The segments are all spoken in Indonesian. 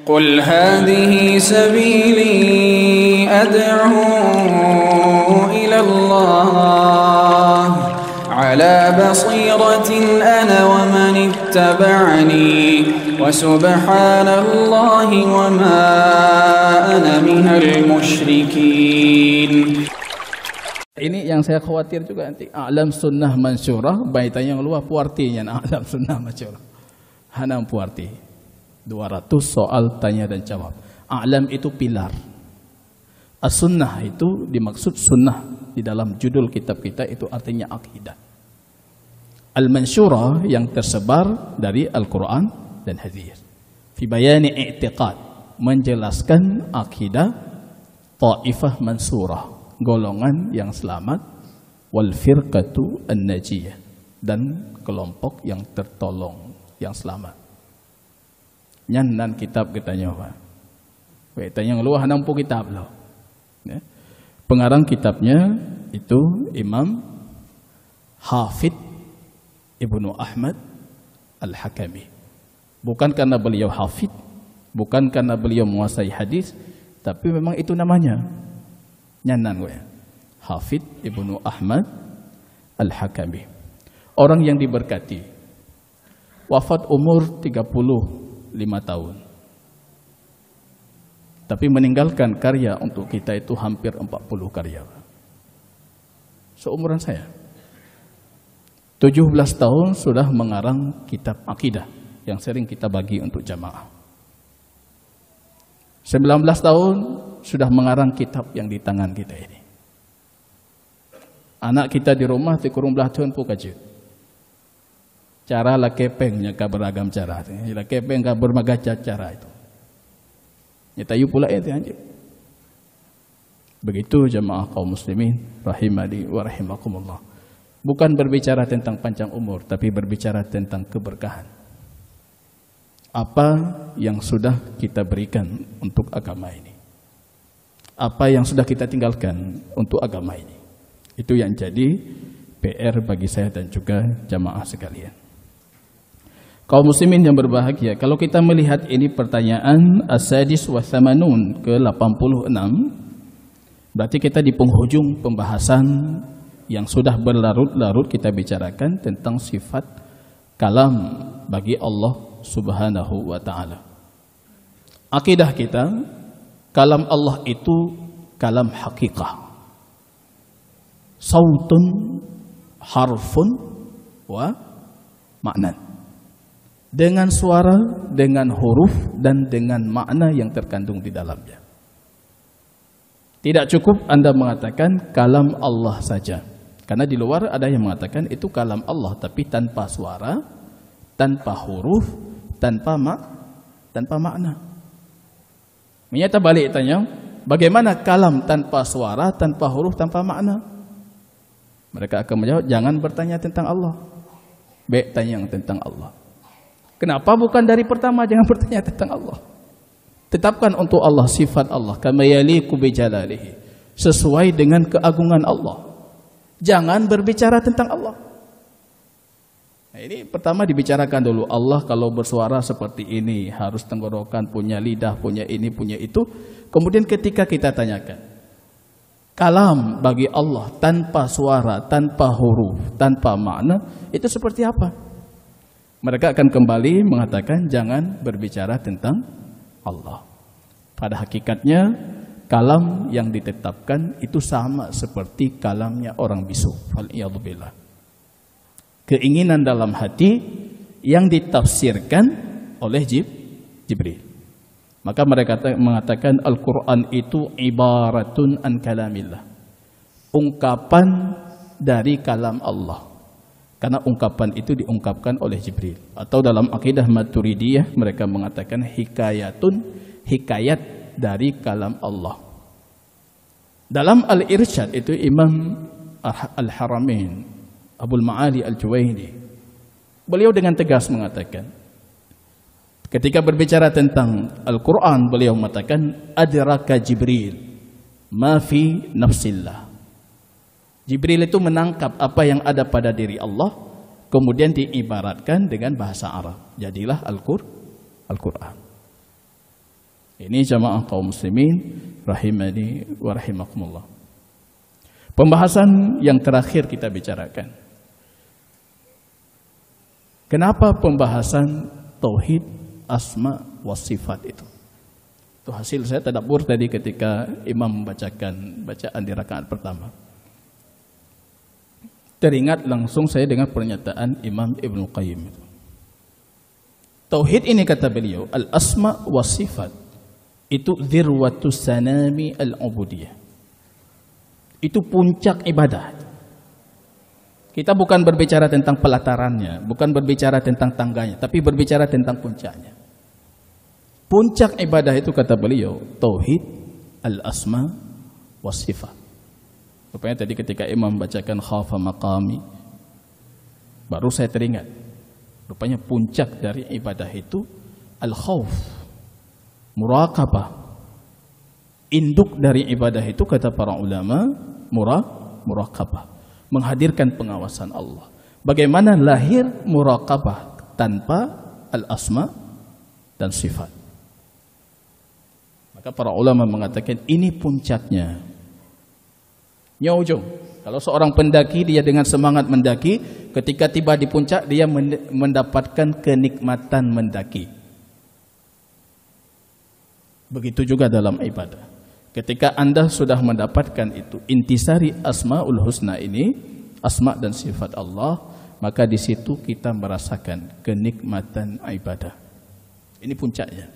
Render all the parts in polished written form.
قل هذه سبيلي أدعو إلى الله على بصيرة أنا ومن اتبعني وسبحان الله وما أنا من المشركين. Ini yang saya khawatir juga nanti a'lam sunnah mansyurah baitan yang luar puartinya a'lam sunnah mansyurah. Hanam puarti. 200 soal tanya dan jawab. A'lam itu pilar. As-sunnah itu dimaksud sunnah di dalam judul kitab kita itu artinya akidah. Al-mansyurah yang tersebar dari Al-Quran dan hadis. Fi bayani i'tiqad, menjelaskan akidah. Ta'ifah mansurah, golongan yang selamat. Wal firqatu an-najiyah, dan kelompok yang tertolong, yang selamat. Nyan kitab katanya apa? Tanya luah nampu kitab loh. Ya. Pengarang kitabnya itu Imam Hafidh Ibnu Ahmad Al-Hakami. Bukan karena beliau hafidh, bukan karena beliau menguasai hadis, tapi memang itu namanya. Nyanan gue. Hafidh Ibnu Ahmad Al-Hakami. Orang yang diberkati. Wafat umur 35 tahun. Tapi meninggalkan karya untuk kita itu hampir 40 karya. Seumuran saya. 17 tahun sudah mengarang kitab akidah yang sering kita bagi untuk jamaah. 19 tahun sudah mengarang kitab yang di tangan kita ini. Anak kita di rumah di kurung belah tahun pun kaji. Cara lah kepengnya ke beragam cara. Lah kepeng ke berbagai cara itu. Nyatayu pula itu anjir. Begitu jamaah kaum muslimin rahimani wa rahimakumullah. Bukan berbicara tentang panjang umur, tapi berbicara tentang keberkahan. Apa yang sudah kita berikan untuk agama ini? Apa yang sudah kita tinggalkan untuk agama ini? Itu yang jadi PR bagi saya dan juga jamaah sekalian. Kaum muslimin yang berbahagia, kalau kita melihat ini pertanyaan as-sadis wa thamanun ke-86, berarti kita di penghujung pembahasan yang sudah berlarut-larut kita bicarakan tentang sifat kalam bagi Allah Subhanahu wa ta'ala. Akidah kita, kalam Allah itu kalam hakikah. Sautun, harfun, wa maknan. Dengan suara, dengan huruf, dan dengan makna yang terkandung di dalamnya. Tidak cukup Anda mengatakan kalam Allah saja. Karena di luar ada yang mengatakan itu kalam Allah, tapi tanpa suara, tanpa huruf, tanpa makna. Menyata balik tanya, bagaimana kalam tanpa suara, tanpa huruf, tanpa makna? Mereka akan menjawab, jangan bertanya tentang Allah. Baik tanya tentang Allah. Kenapa bukan dari pertama jangan bertanya tentang Allah? Tetapkan untuk Allah sifat Allah kama yaliqu bi jalalihi, sesuai dengan keagungan Allah. Jangan berbicara tentang Allah. Nah, ini pertama dibicarakan dulu. Allah kalau bersuara seperti ini, harus tenggorokan, punya lidah, punya ini, punya itu. Kemudian ketika kita tanyakan, kalam bagi Allah tanpa suara, tanpa huruf, tanpa makna, itu seperti apa? Mereka akan kembali mengatakan jangan berbicara tentang Allah. Pada hakikatnya kalam yang ditetapkan itu sama seperti kalamnya orang bisu. Wal'iyadzubillah. Keinginan dalam hati yang ditafsirkan oleh Jibril. Maka mereka mengatakan Al-Quran itu ibaratun an kalamillah. Ungkapan dari kalam Allah. Karena ungkapan itu diungkapkan oleh Jibril. Atau dalam akidah Maturidiyah mereka mengatakan hikayatun, hikayat dari kalam Allah. Dalam Al-Irsyad itu Imam Al-Haramain Abul Ma'ali Al-Juwaini, beliau dengan tegas mengatakan, ketika berbicara tentang Al-Quran, beliau mengatakan adraka Jibril ma fi nafsillah. Jibril itu menangkap apa yang ada pada diri Allah, kemudian diibaratkan dengan bahasa Arab. Jadilah Al-Quran. Ini jamaah kaum muslimin rahimani wa rahimakumullah. Pembahasan yang terakhir kita bicarakan. Kenapa pembahasan tauhid asma wa sifat itu? Itu hasil saya tadabbur tadi ketika imam membacakan bacaan di rakaat pertama. Teringat langsung saya dengan pernyataan Imam Ibnu Qayyim itu. Tauhid ini kata beliau, al-asma wa sifat itu dzirwatus sanami al-ubudiyah. Itu puncak ibadah. Kita bukan berbicara tentang pelatarannya, bukan berbicara tentang tangganya, tapi berbicara tentang puncaknya. Puncak ibadah itu kata beliau tauhid al-asma wa sifat. Rupanya tadi ketika imam membacakan khafa maqami, baru saya teringat. Rupanya puncak dari ibadah itu al-khauf, muraqabah. Induk dari ibadah itu kata para ulama muraqabah, menghadirkan pengawasan Allah. Bagaimana lahir muraqabah tanpa al-asma dan sifat? Maka para ulama mengatakan ini puncaknya. Ujung. Kalau seorang pendaki dia dengan semangat mendaki, ketika tiba di puncak dia mendapatkan kenikmatan mendaki. Begitu juga dalam ibadah. Ketika Anda sudah mendapatkan itu, intisari asmaul husna ini, asma dan sifat Allah, maka di situ kita merasakan kenikmatan ibadah. Ini puncaknya.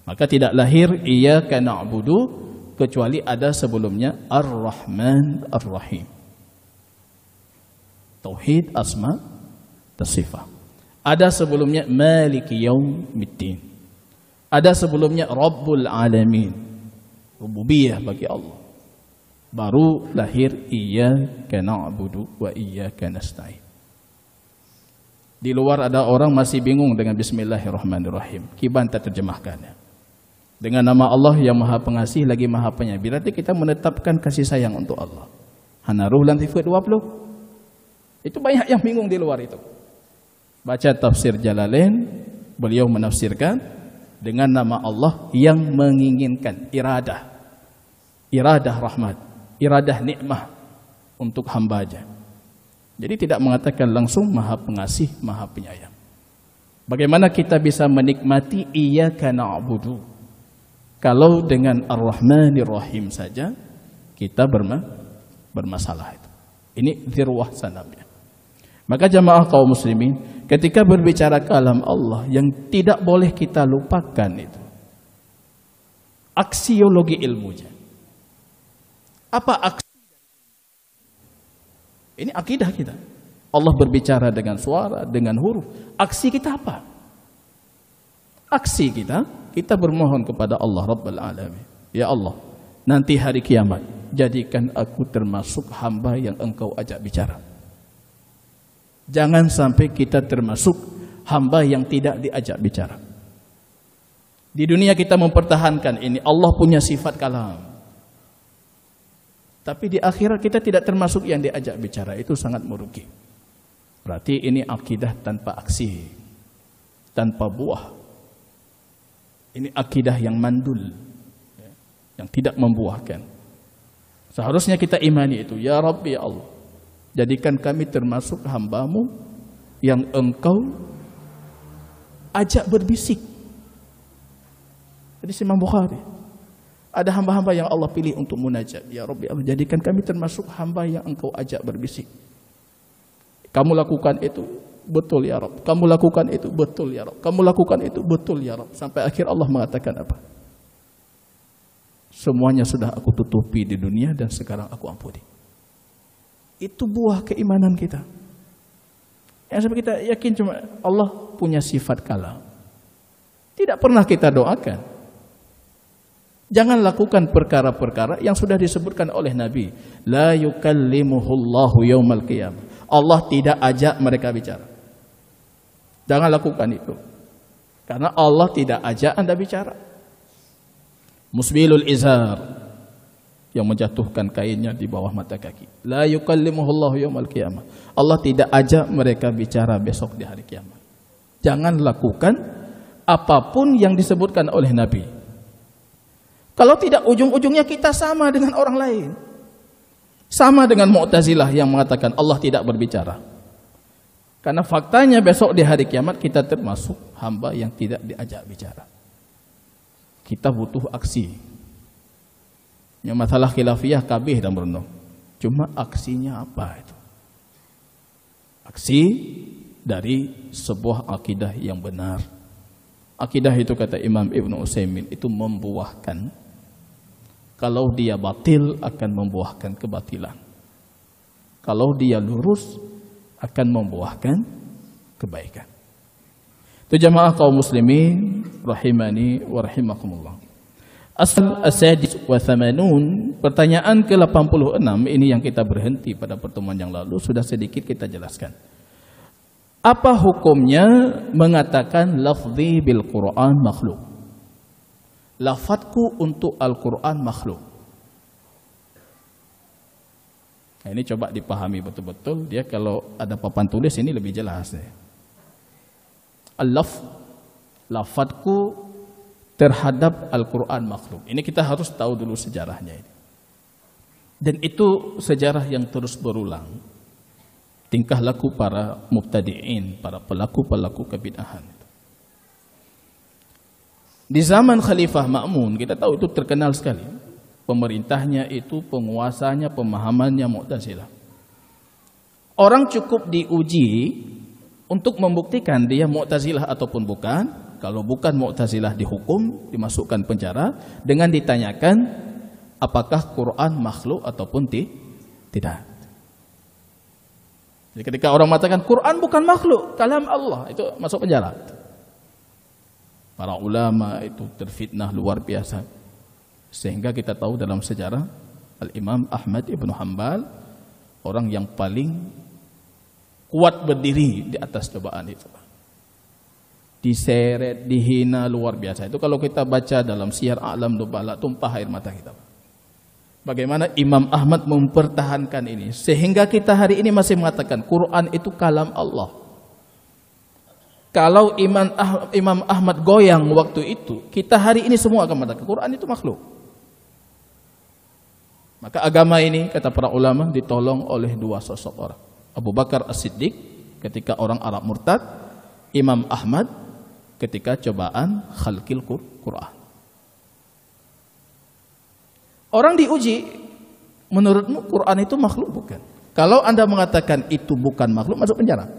Maka tidak lahir iyyaka na'budu kecuali ada sebelumnya Ar-Rahman Ar-Rahim. Tauhid asma dan sifat. Ada sebelumnya Maliki Yaumiddin. Ada sebelumnya Rabbul Alamin. Rububiyah bagi Allah. Baru lahir iyyaka na'budu wa iyyaka nasta'in. Di luar ada orang masih bingung dengan Bismillahirrahmanirrahim. Kibanta terjemahkannya. Dengan nama Allah yang Maha Pengasih lagi Maha Penyayang. Berarti kita menetapkan kasih sayang untuk Allah. Hanaruh Lantifat 20. Itu banyak yang bingung di luar itu. Baca tafsir Jalalain, beliau menafsirkan dengan nama Allah yang menginginkan iradah. Iradah rahmat, iradah nikmah untuk hambanya. Jadi tidak mengatakan langsung Maha Pengasih, Maha Penyayang. Bagaimana kita bisa menikmati iyyaka na'budu? Kalau dengan Ar-Rahmanir Rahim saja kita bermasalah itu. Ini dzirwah sanamnya. Maka jamaah kaum muslimin, ketika berbicara kalam Allah yang tidak boleh kita lupakan itu aksiologi ilmunya. Apa aksi? Ini akidah kita. Allah berbicara dengan suara, dengan huruf. Aksi kita apa? Aksi kita bermohon kepada Allah Rabbul Alamin. Ya Allah, nanti hari kiamat jadikan aku termasuk hamba yang engkau ajak bicara. Jangan sampai kita termasuk hamba yang tidak diajak bicara. Di dunia kita mempertahankan ini, Allah punya sifat kalam. Tapi di akhirat kita tidak termasuk yang diajak bicara, itu sangat merugi. Berarti ini akidah tanpa aksi, tanpa buah. Ini akidah yang mandul, yang tidak membuahkan. Seharusnya kita imani itu. Ya Rabbi, ya Allah, jadikan kami termasuk hamba-Mu yang engkau ajak berbisik. Jadi Imam Bukhari, ada hamba-hamba yang Allah pilih untuk munajat. Ya Rabbi, Allah, jadikan kami termasuk hamba yang engkau ajak berbisik. Kamu lakukan itu, betul ya Rabb. Kamu lakukan itu, betul ya Rabb. Kamu lakukan itu, betul ya Rabb. Sampai akhir Allah mengatakan apa? Semuanya sudah aku tutupi di dunia dan sekarang aku ampuni. Itu buah keimanan kita. Yang sampai kita yakin cuma Allah punya sifat kalam. Tidak pernah kita doakan. Jangan lakukan perkara-perkara yang sudah disebutkan oleh Nabi. La yukallimuhullahu yaumal qiyamah. Allah tidak ajak mereka bicara. Jangan lakukan itu. Karena Allah tidak ajak Anda bicara. Musbilul izar, yang menjatuhkan kainnya di bawah mata kaki. La yukallimuhullahu yaumal qiyamah. Allah tidak ajak mereka bicara besok di hari kiamat. Jangan lakukan apapun yang disebutkan oleh Nabi. Kalau tidak, ujung-ujungnya kita sama dengan orang lain. Sama dengan Mu'tazilah yang mengatakan Allah tidak berbicara. Karena faktanya besok di hari kiamat kita termasuk hamba yang tidak diajak bicara. Kita butuh aksi. Yang masalah khilafiyah kabeh dan berenung. Cuma aksinya apa itu? Aksi dari sebuah akidah yang benar. Akidah itu kata Imam Ibn Utsaimin itu membuahkan. Kalau dia batil akan membuahkan kebatilan. Kalau dia lurus akan membuahkan kebaikan. Itu jamaah kaum muslimin rahimani wa rahimakumullah. Asal as-sadis wa thamanun, pertanyaan ke-86 ini yang kita berhenti pada pertemuan yang lalu, sudah sedikit kita jelaskan. Apa hukumnya mengatakan lafzi bil Quran makhluk? Lafadzku untuk Al-Quran makhluk. Nah, ini coba dipahami betul-betul. Dia kalau ada papan tulis ini lebih jelas. Lafadzku terhadap Al-Quran makhluk. Ini kita harus tahu dulu sejarahnya ini. Dan itu sejarah yang terus berulang. Tingkah laku para mubtadi'in, para pelaku-pelaku kebid'ahan. Di zaman Khalifah Ma'mun, kita tahu itu terkenal sekali. Pemerintahnya itu, penguasanya, pemahamannya Mu'tazilah. Orang cukup diuji untuk membuktikan dia Mu'tazilah ataupun bukan. Kalau bukan Mu'tazilah dihukum, dimasukkan penjara dengan ditanyakan apakah Quran makhluk ataupun tidak. Jadi ketika orang mengatakan Quran bukan makhluk, kalam Allah, itu masuk penjara. Para ulama itu terfitnah luar biasa. Sehingga kita tahu dalam sejarah Al-Imam Ahmad Ibn Hanbal, orang yang paling kuat berdiri di atas cobaan itu. Diseret, dihina luar biasa. Itu kalau kita baca dalam Syiar A'lam Nubala, tumpah air mata kita. Bagaimana Imam Ahmad mempertahankan ini sehingga kita hari ini masih mengatakan Quran itu kalam Allah. Kalau Imam Ahmad goyang waktu itu, kita hari ini semua akan mengatakan Quran itu makhluk. Maka agama ini kata para ulama ditolong oleh dua sosok orang. Abu Bakar As-Siddiq ketika orang Arab murtad, Imam Ahmad ketika cobaan khalqil Quran. Orang diuji, menurutmu Quran itu makhluk bukan? Kalau Anda mengatakan itu bukan makhluk, masuk penjara.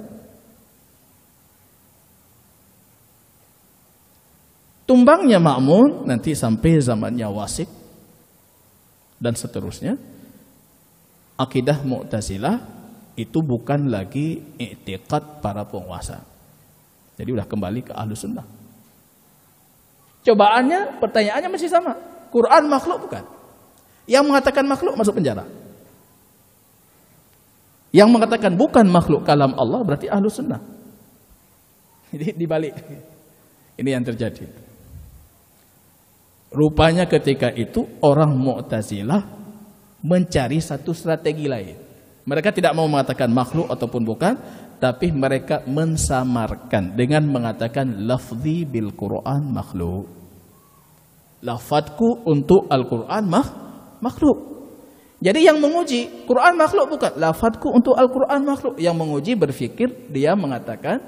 Tumbangnya Ma'mun nanti sampai zamannya Wasik dan seterusnya. Akidah Mu'tazilah itu bukan lagi i'tiqad para penguasa. Jadi udah kembali ke Ahlus Sunnah. Cobaannya, pertanyaannya masih sama. Quran makhluk bukan? Yang mengatakan makhluk masuk penjara. Yang mengatakan bukan makhluk kalam Allah berarti Ahlus Sunnah. Jadi dibalik. Ini yang terjadi. Rupanya ketika itu orang Mu'tazilah mencari satu strategi lain. Mereka tidak mau mengatakan makhluk ataupun bukan, tapi mereka mensamarkan dengan mengatakan lafzi bil Quran makhluk. Lafadzku untuk Al-Quran makhluk. Jadi yang menguji Quran makhluk bukan, lafadzku untuk Al-Quran makhluk. Yang menguji berfikir dia mengatakan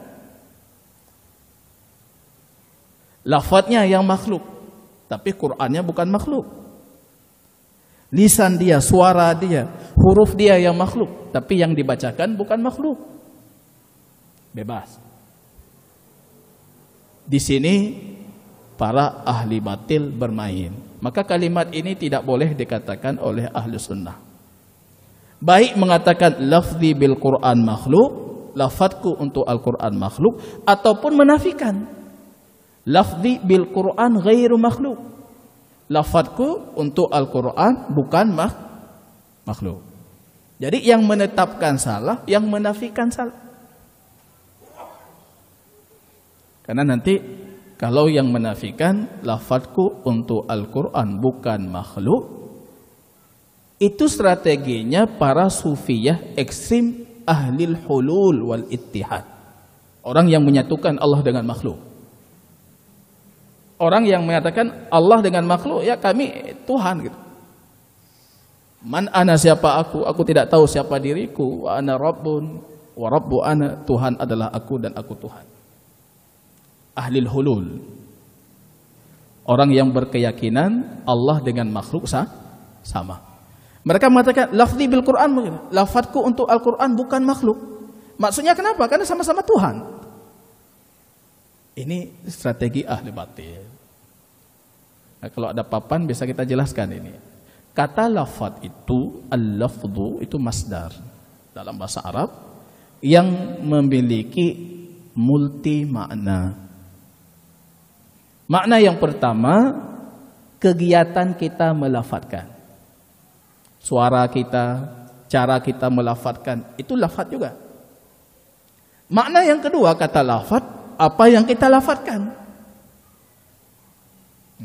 lafadznya yang makhluk, tapi Qurannya bukan makhluk. Lisan dia, suara dia, huruf dia yang makhluk, tapi yang dibacakan bukan makhluk. Bebas. Di sini para ahli batil bermain. Maka kalimat ini tidak boleh dikatakan oleh ahli sunnah. Baik mengatakan lafzi bil Quran makhluk, lafadzku untuk Al-Quran makhluk, ataupun menafikan lafzi bil Quran ghairu makhluk, lafadzku untuk Al-Quran bukan makhluk. Jadi yang menetapkan salah, yang menafikan salah. Karena nanti kalau yang menafikan lafadzku untuk Al-Quran bukan makhluk, itu strateginya para sufiyah ekstrim ahlil hulul wal ittihad. Orang yang menyatukan Allah dengan makhluk. Orang yang mengatakan Allah dengan makhluk, ya kami Tuhan gitu. Man ana, siapa aku tidak tahu siapa diriku. Wa ana rabbun wa rabbu ana, Tuhan adalah aku dan aku Tuhan. Ahlil hulul, orang yang berkeyakinan Allah dengan makhluk sama. Mereka mengatakan lafzi bil Quran, lafadzku untuk Al-Quran bukan makhluk. Maksudnya kenapa? Karena sama-sama Tuhan. Ini strategi ahli batil. Nah, kalau ada papan bisa kita jelaskan ini. Kata lafadz itu, al-lafdhu itu masdar dalam bahasa Arab yang memiliki multi makna. Makna yang pertama, kegiatan kita melafadzkan. Suara kita, cara kita melafadzkan, itu lafadz juga. Makna yang kedua kata lafadz, apa yang kita lafadzkan.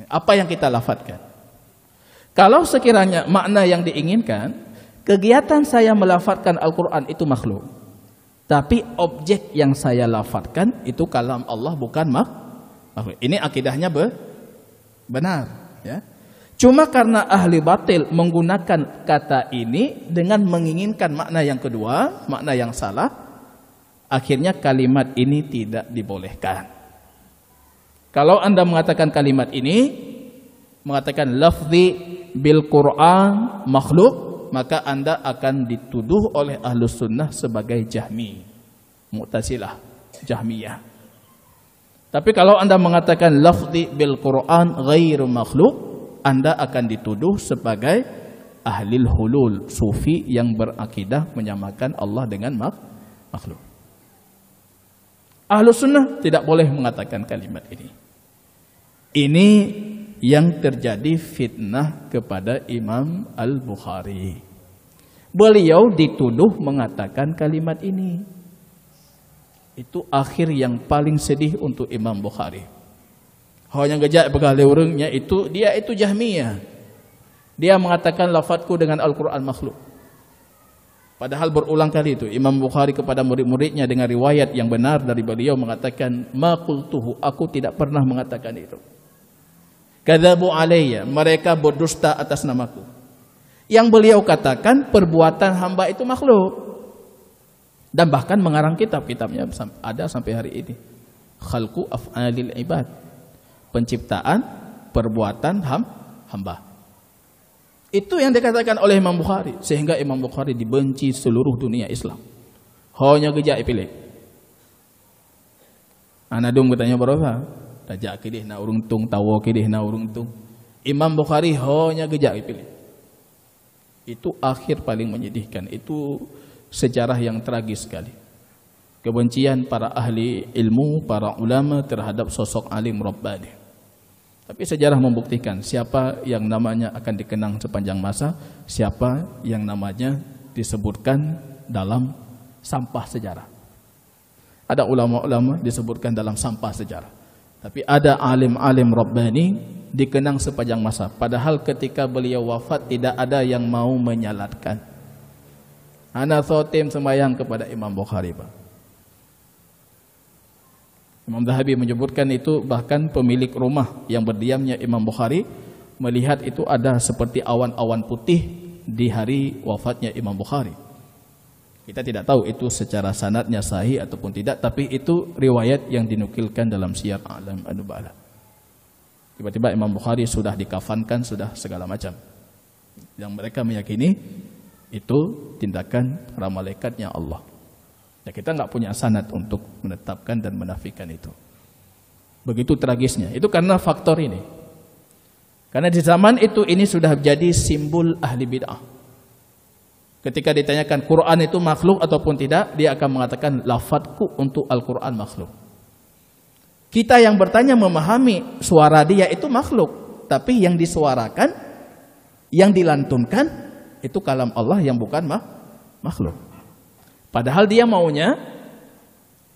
Apa yang kita lafadzkan. Kalau sekiranya makna yang diinginkan, kegiatan saya melafadzkan Al-Quran itu makhluk. Tapi objek yang saya lafadzkan itu kalam Allah, bukan makhluk. Ini akidahnya benar. Ya. Cuma karena ahli batil menggunakan kata ini dengan menginginkan makna yang kedua, makna yang salah, akhirnya kalimat ini tidak dibolehkan. Kalau Anda mengatakan kalimat ini, mengatakan lafzi bil Quran makhluk, maka Anda akan dituduh oleh Ahlus Sunnah sebagai Jahmi, Mu'tazilah, Jahmiyah. Tapi kalau Anda mengatakan lafzi bil Quran ghairu makhluk, Anda akan dituduh sebagai ahlil hulul, sufi yang berakidah menyamakan Allah dengan makhluk. Ahlus Sunnah tidak boleh mengatakan kalimat ini. Ini yang terjadi fitnah kepada Imam Al-Bukhari. Beliau dituduh mengatakan kalimat ini. Itu akhir yang paling sedih untuk Imam Bukhari. Hanya gejak begali urangnya itu, dia itu Jahmiyah. Dia mengatakan lafadzku dengan Al-Quran makhluk. Padahal berulang kali itu Imam Bukhari kepada murid-muridnya dengan riwayat yang benar dari beliau mengatakan, ma qultuhu, aku tidak pernah mengatakan itu. Kadzabu alayya, mereka berdusta atas namaku. Yang beliau katakan perbuatan hamba itu makhluk. Dan bahkan mengarang kitab-kitabnya ada sampai hari ini. Khalqu af'alil ibad, penciptaan perbuatan hamba. Itu yang dikatakan oleh Imam Bukhari, sehingga Imam Bukhari dibenci seluruh dunia Islam. Hanya gejak pilih. Anadung bertanya berapa? Tajak kidih na urung tung, tawa kidih na urung tung. Imam Bukhari hanya gejak pilih. Itu akhir paling menyedihkan. Itu sejarah yang tragis sekali. Kebencian para ahli ilmu, para ulama terhadap sosok alim Rabbani. Tapi sejarah membuktikan siapa yang namanya akan dikenang sepanjang masa, siapa yang namanya disebutkan dalam sampah sejarah. Ada ulama-ulama disebutkan dalam sampah sejarah. Tapi ada alim-alim Rabbani dikenang sepanjang masa. Padahal ketika beliau wafat tidak ada yang mau menyalatkan. Ana khotim sembahyang kepada Imam Bukhari, Pak. Imam Zahabi menyebutkan itu, bahkan pemilik rumah yang berdiamnya Imam Bukhari melihat itu ada seperti awan-awan putih di hari wafatnya Imam Bukhari. Kita tidak tahu itu secara sanadnya sahih ataupun tidak, tapi itu riwayat yang dinukilkan dalam Syiar A'lam An-Nubala. Tiba-tiba Imam Bukhari sudah dikafankan, sudah segala macam. Yang mereka meyakini itu tindakan para malaikatnya Allah. Ya, kita nggak punya sanad untuk menetapkan dan menafikan itu. Begitu tragisnya. Itu karena faktor ini. Karena di zaman itu ini sudah jadi simbol ahli bid'ah. Ketika ditanyakan Quran itu makhluk ataupun tidak, dia akan mengatakan lafadzku untuk Al-Quran makhluk. Kita yang bertanya memahami suara dia itu makhluk, tapi yang disuarakan, yang dilantunkan itu kalam Allah yang bukan makhluk. Padahal dia maunya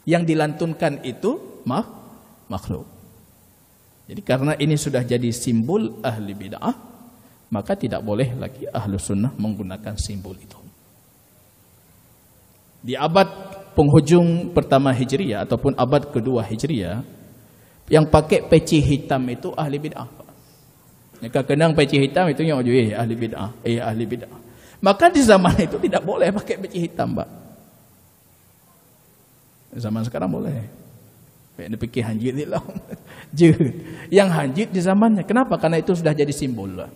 yang dilantunkan itu makhluk. Jadi karena ini sudah jadi simbol ahli bid'ah, maka tidak boleh lagi ahlu sunnah menggunakan simbol itu. Di abad penghujung pertama Hijriyah ataupun abad kedua Hijriyah, Yang pakai peci hitam itu ahli bid'ah. Yang kenang peci hitam itu yang ahli bid'ah, ahli bid'ah. Maka di zaman itu tidak boleh pakai peci hitam, Pak. Zaman sekarang boleh. Ini pikir hanjit lah. Yang hanjit di zamannya. Kenapa? Karena itu sudah jadi simbol lah.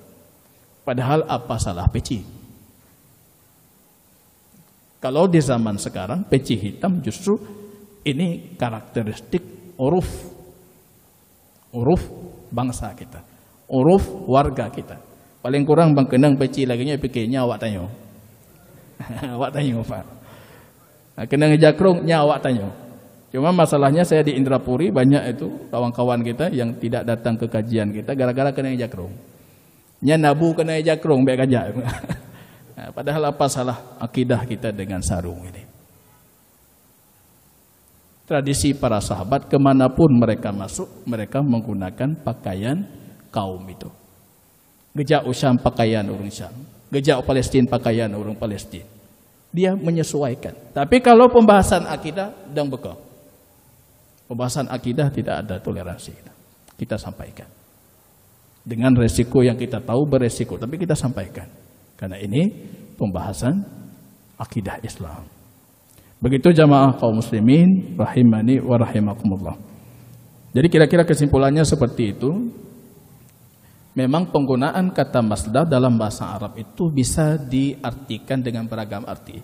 Padahal apa salah peci? Kalau di zaman sekarang peci hitam justru ini karakteristik uruf bangsa kita, uruf warga kita. Paling kurang bang kenang peci lagi nya pikirnya awak tanya. Awak tanya Pak. Kenang jakrung nya awak tanya. Cuma masalahnya saya di Indrapuri banyak itu kawan-kawan kita yang tidak datang ke kajian kita gara-gara kenang jakrung. Nya nabu kenang jakrung baik aja. Padahal apa salah akidah kita dengan sarung ini? Tradisi para sahabat kemanapun mereka masuk, mereka menggunakan pakaian kaum itu. Gejak Syam pakaian orang Syam, gejak Palestina pakaian orang Palestina. Dia menyesuaikan. Tapi kalau pembahasan akidah dan bekal, pembahasan akidah tidak ada toleransi. Kita sampaikan dengan resiko yang kita tahu beresiko, tapi kita sampaikan karena ini pembahasan akidah Islam. Begitu jamaah kaum muslimin rahimani wa rahimakumullah. Jadi kira-kira kesimpulannya seperti itu. Memang penggunaan kata masdar dalam bahasa Arab itu bisa diartikan dengan beragam arti.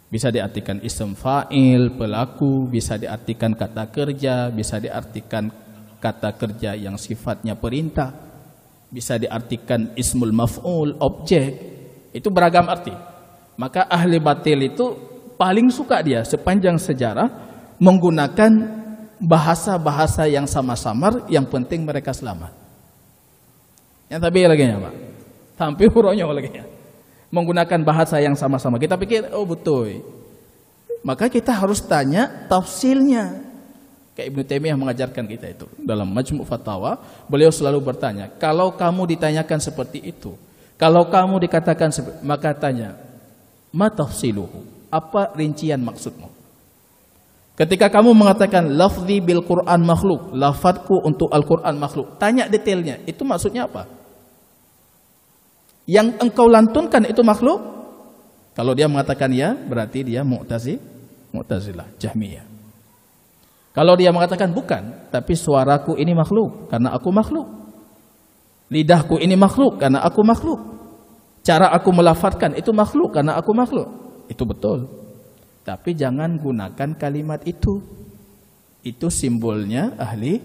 Bisa diartikan isim fa'il, pelaku, bisa diartikan kata kerja, bisa diartikan kata kerja yang sifatnya perintah, bisa diartikan ismul maf'ul, objek. Itu beragam arti. Maka ahli batil itu paling suka dia sepanjang sejarah menggunakan bahasa-bahasa yang sama samar, yang penting mereka selamat. Yang tapi lagi ya Pak, sampai huronya lagi ya. Menggunakan bahasa yang sama-sama. Kita pikir oh betul. Maka kita harus tanya tafsirnya. Kayak Ibnu Taimiyah mengajarkan kita itu dalam Majmu' Fatawa, beliau selalu bertanya, kalau kamu ditanyakan seperti itu, kalau kamu dikatakan maka tanya, ma tafsiluhu? Apa rincian maksudmu? Ketika kamu mengatakan lafzi bil Quran makhluk, lafadzku untuk Al-Quran makhluk, tanya detailnya, itu maksudnya apa? Yang engkau lantunkan itu makhluk? Kalau dia mengatakan ya, berarti dia Mu'tazilah, Jahmiyah. Kalau dia mengatakan bukan, tapi suaraku ini makhluk karena aku makhluk. Lidahku ini makhluk karena aku makhluk. Cara aku melafadzkan itu makhluk karena aku makhluk. Itu betul. Tapi jangan gunakan kalimat itu. Itu simbolnya ahli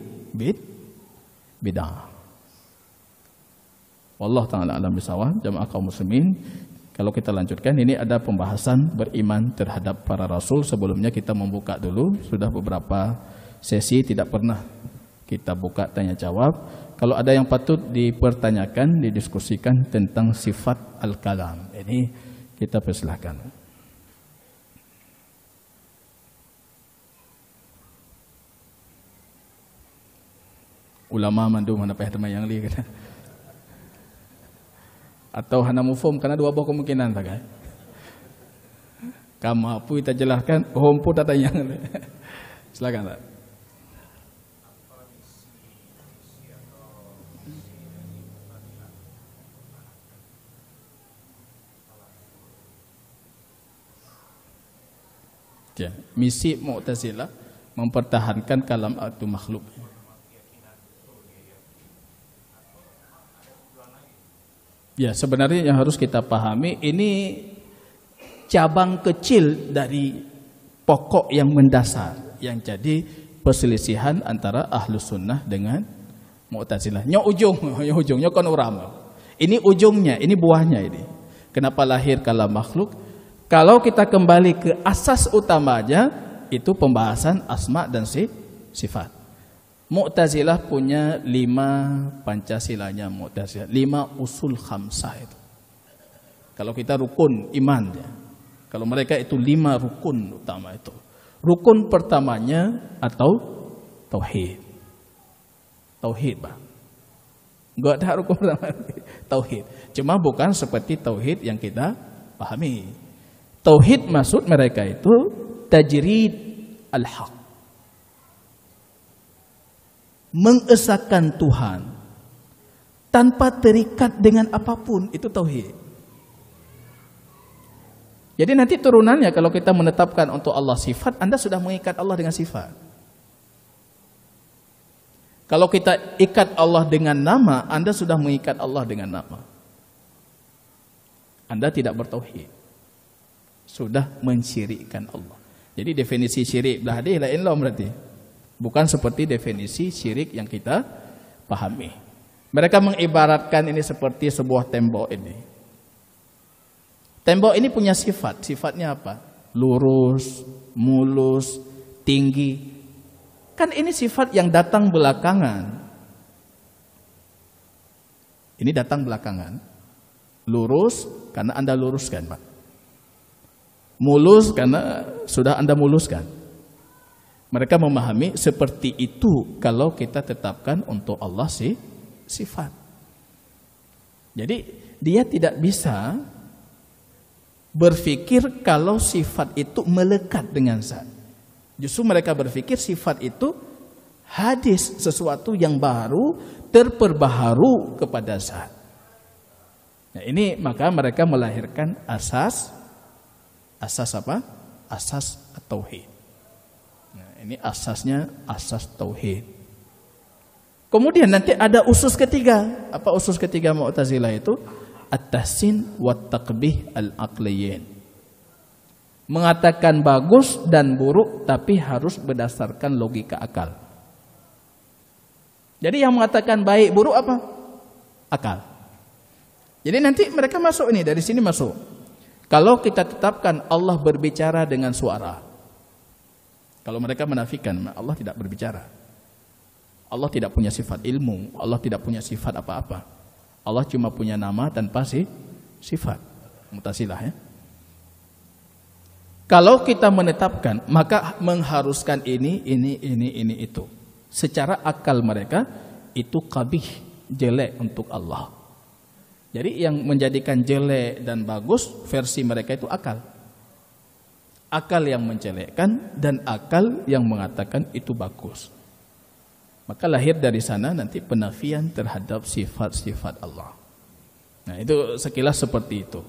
bid'ah. Wallahu ta'ala alam bisawab. Jamaah kaum muslimin, kalau kita lanjutkan, ini ada pembahasan beriman terhadap para rasul. Sebelumnya kita membuka dulu. Sudah beberapa sesi tidak pernah kita buka tanya jawab. Kalau ada yang patut dipertanyakan, didiskusikan tentang sifat al-kalam, ini kita persilahkan. Ulama mandu mana payah teman yang li kata. Atau hana mufum karena dua buah kemungkinan tak kan? Kamu apa kita jelaskan, hompu tak tanya. Silakan tak. Ya, misi Mu'tazilah mempertahankan kalam itu makhluk. Ya, sebenarnya yang harus kita pahami ini cabang kecil dari pokok yang mendasar yang jadi perselisihan antara Ahlus Sunnah dengan Mu'tazilah. Ujungnya kan urama. Ini ujungnya, ini buahnya ini. Kenapa lahir kalam makhluk? Kalau kita kembali ke asas utamanya, itu pembahasan asma dan sifat. Mu'tazilah punya 5 Pancasilanya Mu'tazilah, 5 usul khamsah itu. Kalau kita rukun iman ya. Kalau mereka itu 5 rukun utama itu. Rukun pertamanya atau tauhid. Tauhid, Bang. Enggak ada rukun pertama. Tauhid. Cuma bukan seperti tauhid yang kita pahami. Tauhid maksud mereka itu tajrid al-haq. mengesahkan Tuhan tanpa terikat dengan apapun, itu tauhid. Jadi nanti turunannya kalau kita menetapkan untuk Allah sifat, Anda sudah mengikat Allah dengan sifat. Kalau kita ikat Allah dengan nama, Anda sudah mengikat Allah dengan nama. Anda tidak bertauhid, sudah mensyirikkan Allah. Jadi definisi syirik belah hadis lain lah berarti. Bukan seperti definisi syirik yang kita pahami. Mereka mengibaratkan ini seperti sebuah tembok ini. Tembok ini punya sifat. Sifatnya apa? Lurus, mulus, tinggi. Kan ini sifat yang datang belakangan. Ini datang belakangan. Lurus karena Anda luruskan, Pak. Mulus karena sudah Anda muluskan. Mereka memahami seperti itu kalau kita tetapkan untuk Allah sifat. Jadi dia tidak bisa berpikir kalau sifat itu melekat dengan zat. Justru mereka berpikir sifat itu hadis, sesuatu yang baru, terperbaharu kepada zat. Nah, ini maka mereka melahirkan asas apa? Asas tauhid. Nah, ini asasnya asas tauhid. Kemudian nanti ada usus ketiga. Apa usus ketiga Mu'tazilah itu? At-tahsin wa taqbih al-aqliyin. Mengatakan bagus dan buruk tapi harus berdasarkan logika akal. Jadi yang mengatakan baik buruk apa? Akal. Jadi nanti mereka masuk ini, dari sini masuk. Kalau kita tetapkan Allah berbicara dengan suara. Kalau mereka menafikan Allah tidak berbicara. Allah tidak punya sifat ilmu, Allah tidak punya sifat apa-apa. Allah cuma punya nama tanpa sifat. Mu'tazilah ya. Kalau kita menetapkan, maka mengharuskan ini, itu. Secara akal mereka, itu qabih, jelek untuk Allah. Jadi yang menjadikan jelek dan bagus, versi mereka itu akal. Akal yang menjelekkan dan akal yang mengatakan itu bagus. Maka lahir dari sana nanti penafian terhadap sifat-sifat Allah. Nah itu sekilas seperti itu.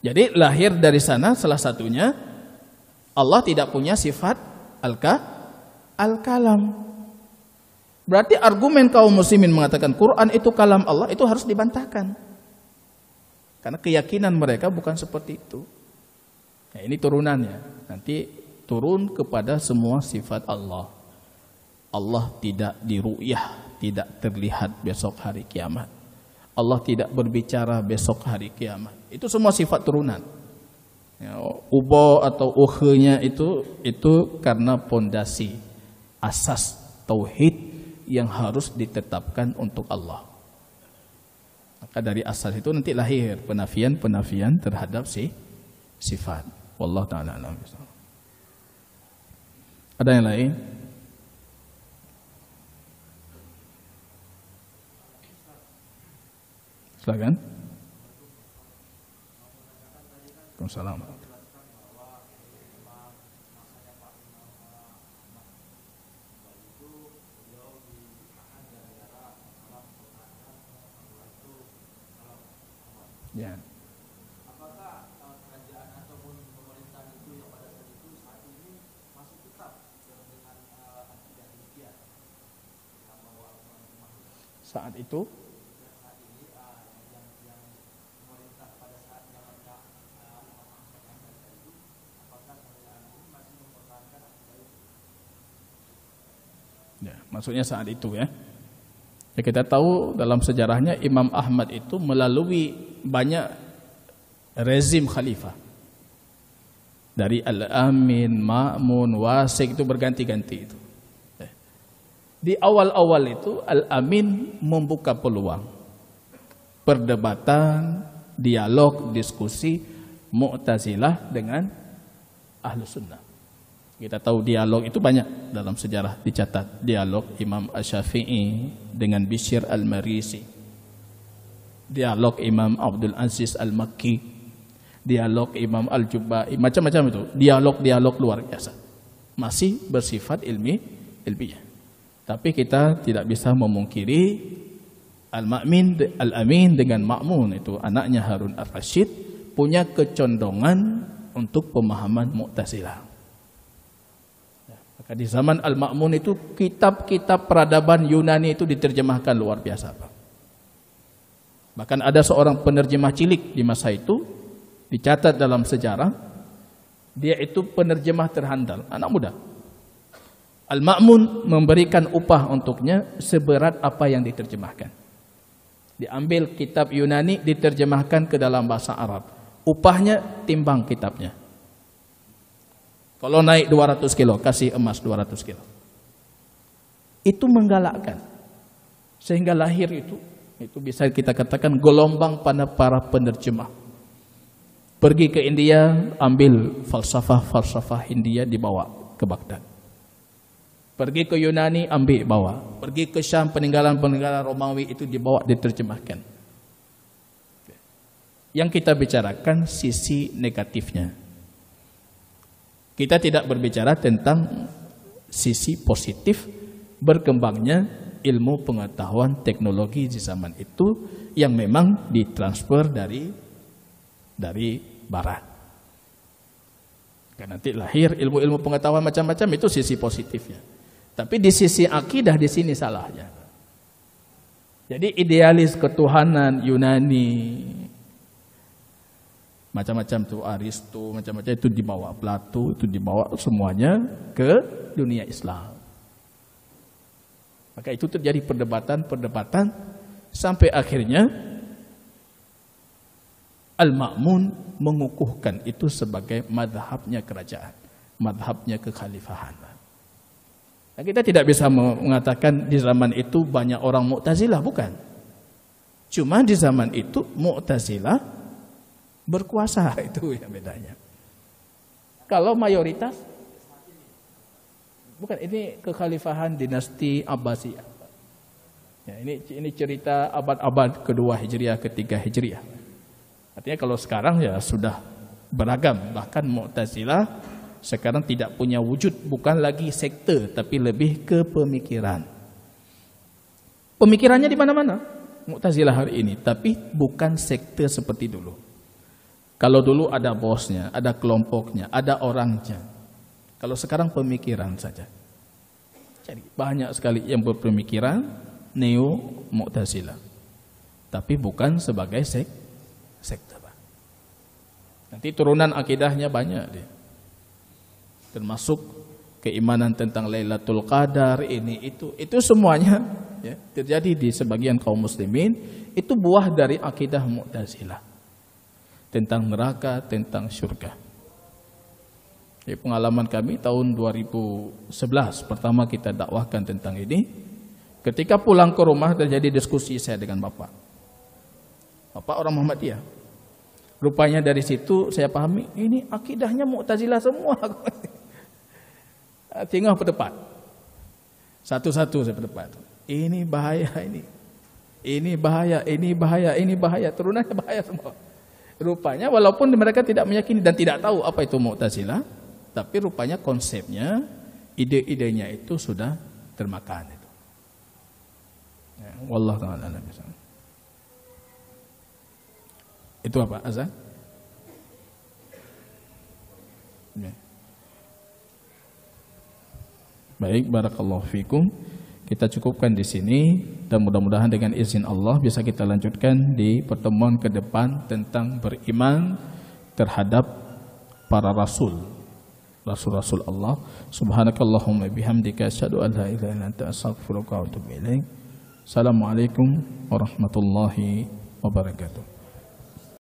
Jadi lahir dari sana salah satunya, Allah tidak punya sifat al-kalam. Berarti argumen kaum muslimin mengatakan Quran itu kalam Allah itu harus dibantahkan. Karena keyakinan mereka bukan seperti itu. Nah, ini turunannya. Nanti turun kepada semua sifat Allah. Allah tidak diru'yah, tidak terlihat besok hari kiamat. Allah tidak berbicara besok hari kiamat. Itu semua sifat turunan. Ya, ubo atau ukhnya itu karena pondasi asas tauhid yang harus ditetapkan untuk Allah. Maka dari asas itu nanti lahir penafian terhadap sifat. Wallahu ta'ala a'lam. Ada yang lain? Silakan. Waalaikumsalam. Ya. Apakah kerajaan ataupun pemerintahan itu yang pada saat itu masih tetap dengan akidah demikian? Saat itu? Saat ini yang pemerintah pada saat zamannya itu, apakah kerajaan ini masih mempertahankan akidah itu? Ya, maksudnya saat itu ya. Ya kita tahu dalam sejarahnya Imam Ahmad itu melalui banyak rezim khalifah. Dari Al-Amin, Ma'mun, Wasik itu berganti-ganti itu. Di awal-awal itu Al-Amin membuka peluang perdebatan, dialog, diskusi Mu'tazilah dengan Ahlus Sunnah. Kita tahu dialog itu banyak dalam sejarah dicatat. Dialog Imam Asy-Syafi'i dengan Bishr Al-Marisi. Dialog Imam Abdul Aziz Al-Makki. Dialog Imam Al-Jubai. Macam-macam itu. Dialog-dialog luar biasa. Masih bersifat ilmiah. Tapi kita tidak bisa memungkiri Al-Amin dengan Ma'mun, itu anaknya Harun Ar-Rasyid, punya kecondongan untuk pemahaman Mu'tazilah. Maka di zaman Al-Ma'mun itu kitab-kitab peradaban Yunani itu diterjemahkan luar biasa, Pak. Bahkan ada seorang penerjemah cilik di masa itu, dicatat dalam sejarah, dia itu penerjemah terhandal, anak muda. Al-Ma'mun memberikan upah untuknya seberat apa yang diterjemahkan. Diambil kitab Yunani, diterjemahkan ke dalam bahasa Arab. Upahnya timbang kitabnya. Kalau naik 200 kilo, kasih emas 200 kilo. Itu menggalakkan. Sehingga lahir itu bisa kita katakan gelombang pada para penerjemah. Pergi ke India, ambil falsafah India dibawa ke Baghdad. Pergi ke Yunani, ambil bawa. Pergi ke Syam, peninggalan-peninggalan Romawi itu dibawa, diterjemahkan. Yang kita bicarakan sisi negatifnya. Kita tidak berbicara tentang sisi positif berkembangnya ilmu pengetahuan teknologi di zaman itu yang memang ditransfer dari barat. Kan nanti lahir ilmu-ilmu pengetahuan macam-macam, itu sisi positifnya. Tapi di sisi akidah di sini salahnya. Jadi idealis ketuhanan Yunani macam-macam tuh, Aristo, macam-macam itu dibawa, Plato itu dibawa semuanya ke dunia Islam. Maka itu terjadi perdebatan sampai akhirnya Al-Ma'mun mengukuhkan itu sebagai madhabnya kerajaan, madhabnya kekhalifahan. Nah, kita tidak bisa mengatakan di zaman itu banyak orang Mu'tazilah, bukan. Cuma di zaman itu Mu'tazilah berkuasa, itu yang bedanya. Kalau mayoritas, bukan, ini kekhalifahan dinasti Abbasiyah. Ya, ini cerita abad-abad kedua Hijriah, ketiga Hijriah. Artinya kalau sekarang ya sudah beragam, bahkan Mu'tazilah sekarang tidak punya wujud, bukan lagi sekte, tapi lebih ke pemikiran. Pemikirannya di mana-mana, Mu'tazilah hari ini, tapi bukan sekte seperti dulu. Kalau dulu ada bosnya, ada kelompoknya, ada orangnya. Kalau sekarang pemikiran saja. Jadi banyak sekali yang berpemikiran neo Mu'tazilah, tapi bukan sebagai sekte. Nanti turunan akidahnya banyak dia. Termasuk keimanan tentang Lailatul Qadar, ini itu semuanya ya, terjadi di sebagian kaum muslimin, itu buah dari akidah Mu'tazilah tentang neraka, tentang surga. Di pengalaman kami tahun 2011 pertama kita dakwahkan tentang ini, ketika pulang ke rumah terjadi diskusi saya dengan bapak orang Muhammadiyah. Rupanya dari situ saya pahami ini akidahnya Mu'tazilah semua. Tinggal berdebat. Satu-satu saya berdebat. Ini bahaya ini. Ini bahaya, ini bahaya, ini bahaya. Turunannya bahaya semua. Rupanya walaupun mereka tidak meyakini dan tidak tahu apa itu Mu'tazilah, tapi rupanya konsepnya, ide-idenya itu sudah termakan itu. Ya, wallahu ta'ala alam. Itu apa azan? Ya. Baik, barakallahu fikum. Kita cukupkan di sini dan mudah-mudahan dengan izin Allah bisa kita lanjutkan di pertemuan ke depan tentang beriman terhadap para rasul Allah. Subhanakallahumma bihamdika asyhadu an la ilaha illa anta astaghfiruka wa atubu ilaik. Assalamualaikum warahmatullahi wabarakatuh.